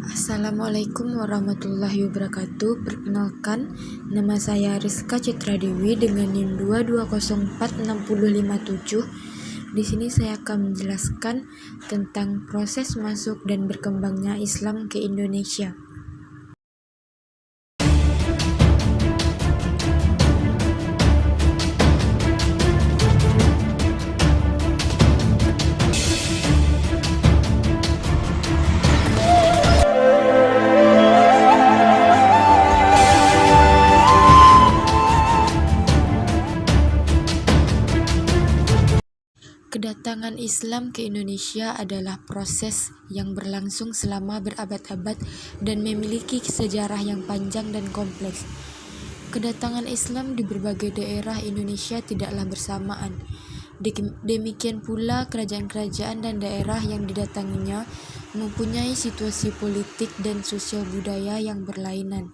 Assalamualaikum warahmatullahi wabarakatuh. Perkenalkan, nama saya Rizka Citra Dewi dengan NIM 2204657. Di sini saya akan menjelaskan tentang proses masuk dan berkembangnya Islam ke Indonesia. Kedatangan Islam ke Indonesia adalah proses yang berlangsung selama berabad-abad dan memiliki sejarah yang panjang dan kompleks. Kedatangan Islam di berbagai daerah Indonesia tidaklah bersamaan. Demikian pula kerajaan-kerajaan dan daerah yang didatanginya mempunyai situasi politik dan sosial budaya yang berlainan.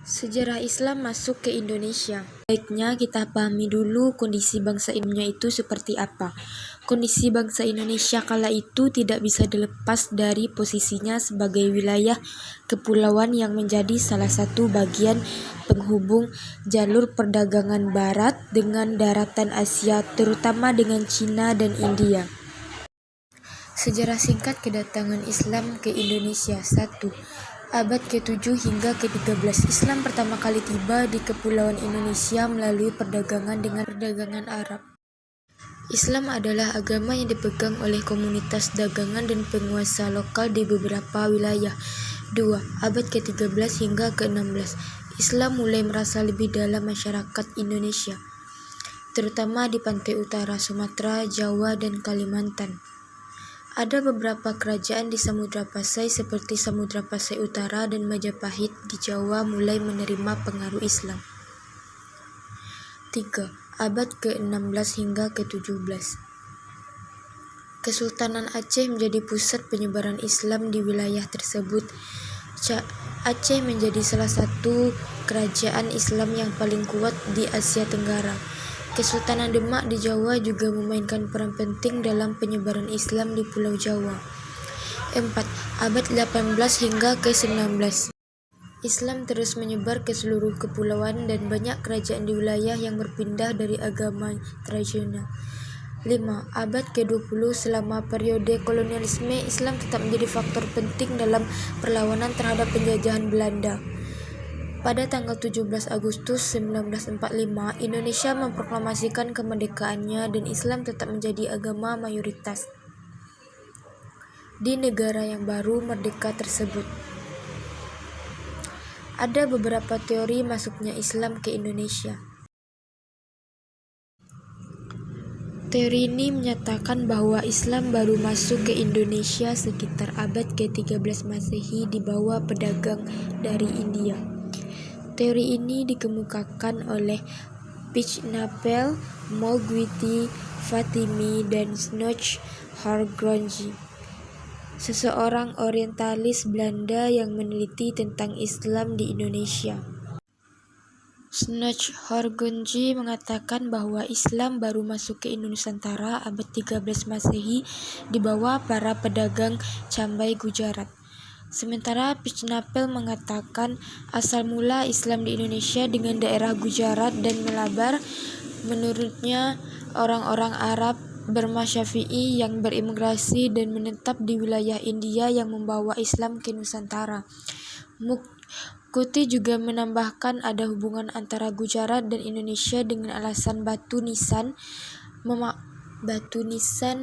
Sejarah Islam masuk ke Indonesia. Baiknya kita pahami dulu kondisi bangsa Indonesia itu seperti apa. Kondisi bangsa Indonesia kala itu tidak bisa dilepas dari posisinya sebagai wilayah kepulauan yang menjadi salah satu bagian penghubung jalur perdagangan barat dengan daratan Asia, terutama dengan Cina dan India. Sejarah singkat kedatangan Islam ke Indonesia. 1. Abad ke-7 hingga ke-13, Islam pertama kali tiba di Kepulauan Indonesia melalui perdagangan dengan perdagangan Arab. Islam adalah agama yang dipegang oleh komunitas dagangan dan penguasa lokal di beberapa wilayah. 2. Abad ke-13 hingga ke-16, Islam mulai merasa lebih dalam masyarakat Indonesia, terutama di pantai utara Sumatera, Jawa, dan Kalimantan. Ada beberapa kerajaan di Samudra Pasai seperti Samudra Pasai Utara dan Majapahit di Jawa mulai menerima pengaruh Islam. 3. Abad ke-16 hingga ke-17, Kesultanan Aceh menjadi pusat penyebaran Islam di wilayah tersebut. Aceh menjadi salah satu kerajaan Islam yang paling kuat di Asia Tenggara. Kesultanan Demak di Jawa juga memainkan peran penting dalam penyebaran Islam di Pulau Jawa. 4. Abad 18 hingga ke-19, Islam terus menyebar ke seluruh kepulauan dan banyak kerajaan di wilayah yang berpindah dari agama tradisional. 5. Abad ke-20, selama periode kolonialisme, Islam tetap menjadi faktor penting dalam perlawanan terhadap penjajahan Belanda. Pada tanggal 17 Agustus 1945, Indonesia memproklamasikan kemerdekaannya dan Islam tetap menjadi agama mayoritas di negara yang baru merdeka tersebut. Ada beberapa teori masuknya Islam ke Indonesia. Teori ini menyatakan bahwa Islam baru masuk ke Indonesia sekitar abad ke-13 Masehi di bawah pedagang dari India. Teori ini dikemukakan oleh Pichnapel, Mogwiti, Fatimi, dan Snoch Hargonji, seseorang orientalis Belanda yang meneliti tentang Islam di Indonesia. Snoch Hargonji mengatakan bahwa Islam baru masuk ke Nusantara abad 13 Masehi di bawah para pedagang cambai Gujarat. Sementara Pichnapel mengatakan asal mula Islam di Indonesia dengan daerah Gujarat dan Malabar. Menurutnya, orang-orang Arab Burma Syafi'i yang berimigrasi dan menetap di wilayah India yang membawa Islam ke Nusantara. Kuti juga menambahkan ada hubungan antara Gujarat dan Indonesia dengan alasan Batu Nisan,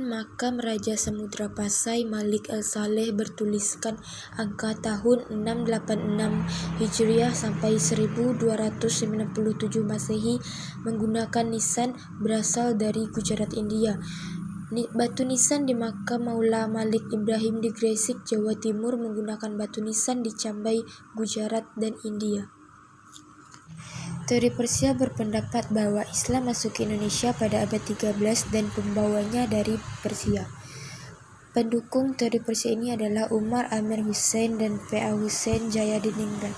makam Raja Samudra Pasai Malik Al-Saleh bertuliskan angka tahun 686 Hijriah sampai 1297 Masehi menggunakan nisan berasal dari Gujarat, India. Batu nisan di makam Maula Malik Ibrahim di Gresik, Jawa Timur menggunakan batu nisan di Cambai, Gujarat, dan India. Teori Persia berpendapat bahwa Islam masuk ke Indonesia pada abad 13 dan pembawanya dari Persia. Pendukung teori Persia ini adalah Umar Amir Hussein dan P.A. Hussein Jayadiningrat.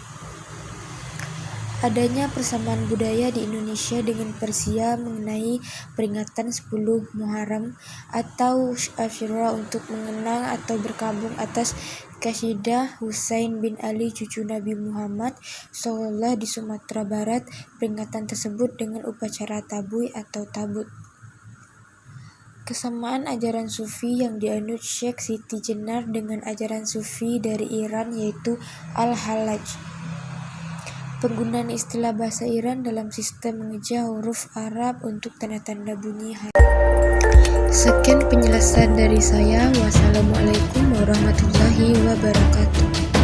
Adanya persamaan budaya di Indonesia dengan Persia mengenai peringatan 10 Muharram atau Asyura untuk mengenang atau berkabung atas Kasidah Husain bin Ali cucu Nabi Muhammad SAW di Sumatera Barat. Peringatan tersebut dengan upacara tabuy atau tabut. Kesamaan ajaran Sufi yang dianut Syekh Siti Jenar dengan ajaran Sufi dari Iran yaitu Al-Hallaj. Penggunaan istilah bahasa Iran dalam sistem mengeja huruf Arab untuk tanda-tanda bunyi. Sekian penjelasan dari saya. Wassalamualaikum warahmatullahi wabarakatuh.